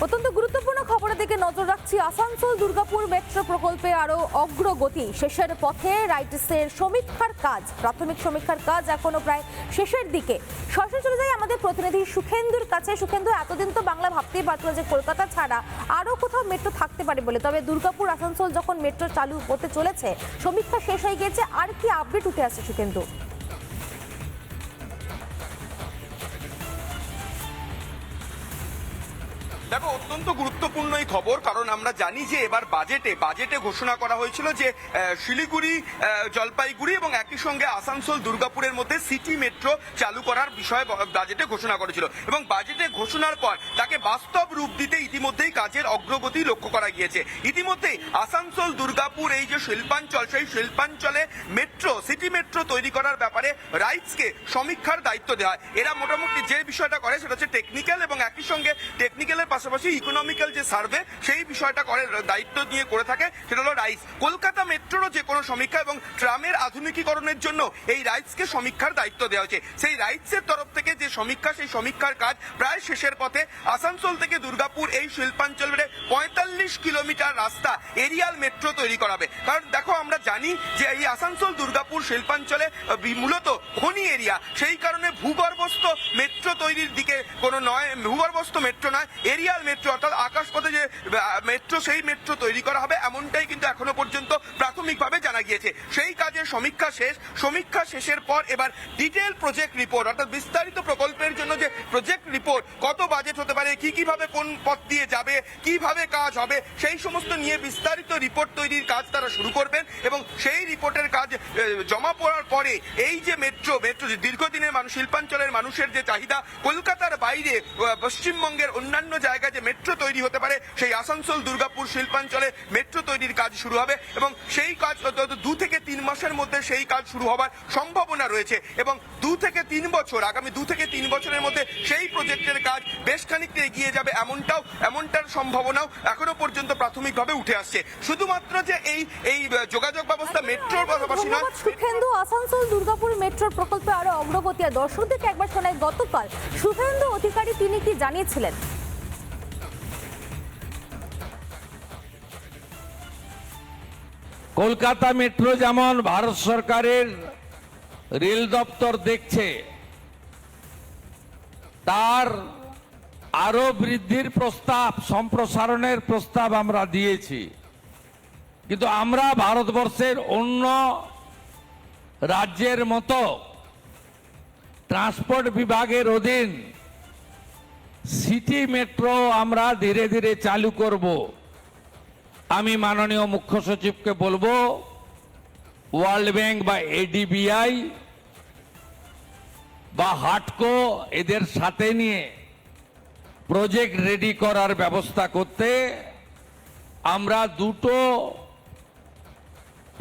অত্যন্ত গুরুত্বপূর্ণ খবরের দিকে নজর রাখছি। আসানসোল দুর্গাপুর মেট্রো প্রকল্পে আরো অগ্রগতি, শেষের পথে রাইটসের সমীক্ষার কাজ, প্রাথমিক সমীক্ষার কাজ এখনো প্রায় শেষের দিকে। সরাসরি চলে যাই আমাদের প্রতিনিধি সুখেন্দুর কাছে। সুখেন্দু, এতদিন তো বাংলা ভাবতেই পারত যে কলকাতা ছাড়া আরো কোথাও মেট্রো থাকতে পারে বলে, তবে দুর্গাপুর আসানসোল যখন মেট্রো চালু হতে চলেছে, সমীক্ষা শেষ হয়ে গিয়েছে, আর কি আপডেট উঠে আসছে সুখেন্দু? দেখো, অত্যন্ত গুরুত্বপূর্ণ এই খবর, কারণ আমরা জানি যে এবার বাজেটে ঘোষণা করা হয়েছিল যে শিলিগুড়ি, জলপাইগুড়ি এবং একই সঙ্গে আসানসোল দুর্গাপুরের মধ্যে সিটি মেট্রো চালু করার বিষয়ে বাজেটে ঘোষণা করেছিল এবং বাজেটে ঘোষণার পর তাকে বাস্তব রূপ দিতে ইতিমধ্যেই কাজের অগ্রগতি লক্ষ্য করা গিয়েছে। ইতিমধ্যেই আসানসোল দুর্গাপুর এই যে শিল্পাঞ্চল, সেই শিল্পাঞ্চলে মেট্রো, সিটি মেট্রো তৈরি করার ব্যাপারে রাইটসকে সমীক্ষার দায়িত্ব দেওয়া হয়। এরা মোটামুটি যে বিষয়টা করে সেটা হচ্ছে টেকনিক্যাল, এবং একই সঙ্গে টেকনিক্যালের পাশাপাশি ইকোনমিক্যাল যে সার্ভে, সেই বিষয়টা করে দায়িত্ব নিয়ে করে থাকে, সেটা হলো রাইটস। কলকাতা মেট্রোরও যে কোনো সমীক্ষা এবং ট্রামের আধুনিকীকরণের জন্য এই রাইটসকে সমীক্ষার দায়িত্ব দেওয়া হয়েছে। সেই রাইটসের তরফ থেকে যে সমীক্ষা, সেই সমীক্ষার কাজ প্রায় শেষের পথে। আসানসোল থেকে দুর্গাপুর এই শিল্পাঞ্চলের 45 কিলোমিটার রাস্তা এরিয়াল মেট্রো তৈরি করাবে। কারণ দেখো, আমরা জানি যে এই আসানসোল দুর্গাপুর শিল্পাঞ্চলে মূলত খনি এরিয়া, সেই কারণে ভূগর্ভস্থ মেট্রো তৈরির দিকে কোনো নয়, ভূগর্ভস্থ মেট্রো নয়, এরিয়াল মেট্রো অর্থাৎ আকাশপথে যে মেট্রো, সেই মেট্রো তৈরি করা হবে, এমনটাই কিন্তু এখনো পর্যন্ত প্রাথমিকভাবে জানা গিয়েছে। সেই কাজের সমীক্ষা শেষ। সমীক্ষা শেষের পর এবার ডিটেল প্রজেক্ট রিপোর্ট, অর্থাৎ বিস্তারিত প্রকল্পের জন্য যে প্রজেক্ট রিপোর্ট, কত বাজেট হতে পারে, কিভাবে কোন পথ দিয়ে যাবে, কিভাবে কাজ হবে, সেই সমস্ত নিয়ে বিস্তারিত রিপোর্ট তৈরির কাজ তারা শুরু করবেন এবং সেই রিপোর্টের কাজ জমা পড়ার পরে এই যে মেট্রো দীর্ঘদিনের শিল্পাঞ্চলের মানুষের যে চাহিদা, কলকাতার বাইরে পশ্চিমবঙ্গের অন্যান্য জায়গায় যে মেট্রো তৈরি হতে পারে, সেই আসানসোল দুর্গাপুর শিল্পাঞ্চলে মেট্রো তৈরির কাজ শুরু হবে এবং সেই কাজ 2 থেকে 3 মাসের মধ্যে সেই কাজ শুরু হওয়ার সম্ভাবনা রয়েছে এবং 2 থেকে 3 বছর, আগামী 2 থেকে 3 বছরের মধ্যে সেই প্রজেক্টের কাজ বেশ খানিকটা এগিয়ে যাবে, এমনটার সম্ভাবনাও এখনো পর্যন্ত প্রাথমিকভাবে উঠে আসছে। শুধুমাত্র যে এই যোগাযোগ ব্যবস্থা মেট্রোর পাশাপাশি নয়। সুখেন্দু, আসানসোল দুর্গাপুর মেট্রোর প্রকল্পে আরো অগ্রগতি, আর দর্শকদেরকে একবার শোনায় গতকাল শুভেন্দু অধিকারী তিনি কি জানিয়েছিলেন। কলকাতা মেট্রো যেমন ভারত সরকারের রেল দপ্তর দেখছে, তার আরো বৃদ্ধির প্রস্তাব, সম্প্রসারণের প্রস্তাব আমরা দিয়েছি, কিন্তু আমরা ভারতবর্ষের অন্য রাজ্যের মতো ট্রান্সপোর্ট বিভাগের অধীন সিটি মেট্রো আমরা ধীরে ধীরে চালু করব। আমি মাননীয় মুখ্য সচিবকে বলবো, ওয়ার্ল্ড ব্যাংক বা এডিবিআই বা হাটকো এদের সাথে নিয়ে প্রজেক্ট রেডি করার ব্যবস্থা করতে। আমরা দুটো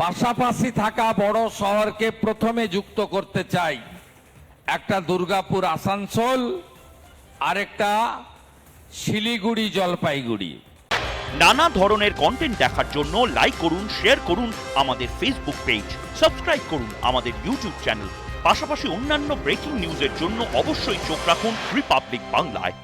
পাশাপাশি থাকা বড় শহরকে প্রথমে যুক্ত করতে চাই, একটা দুর্গাপুর আসানসোল, আরেকটা শিলিগুড়ি জলপাইগুড়ি। নানা ধরনের কন্টেন্ট দেখার জন্য লাইক করুন, শেয়ার করুন আমাদের ফেসবুক পেজ, সাবস্ক্রাইব করুন আমাদের ইউটিউব চ্যানেল। পাশাপাশি অন্যান্য ব্রেকিং নিউজের জন্য অবশ্যই চোখ রাখুন রিপাবলিক বাংলায়।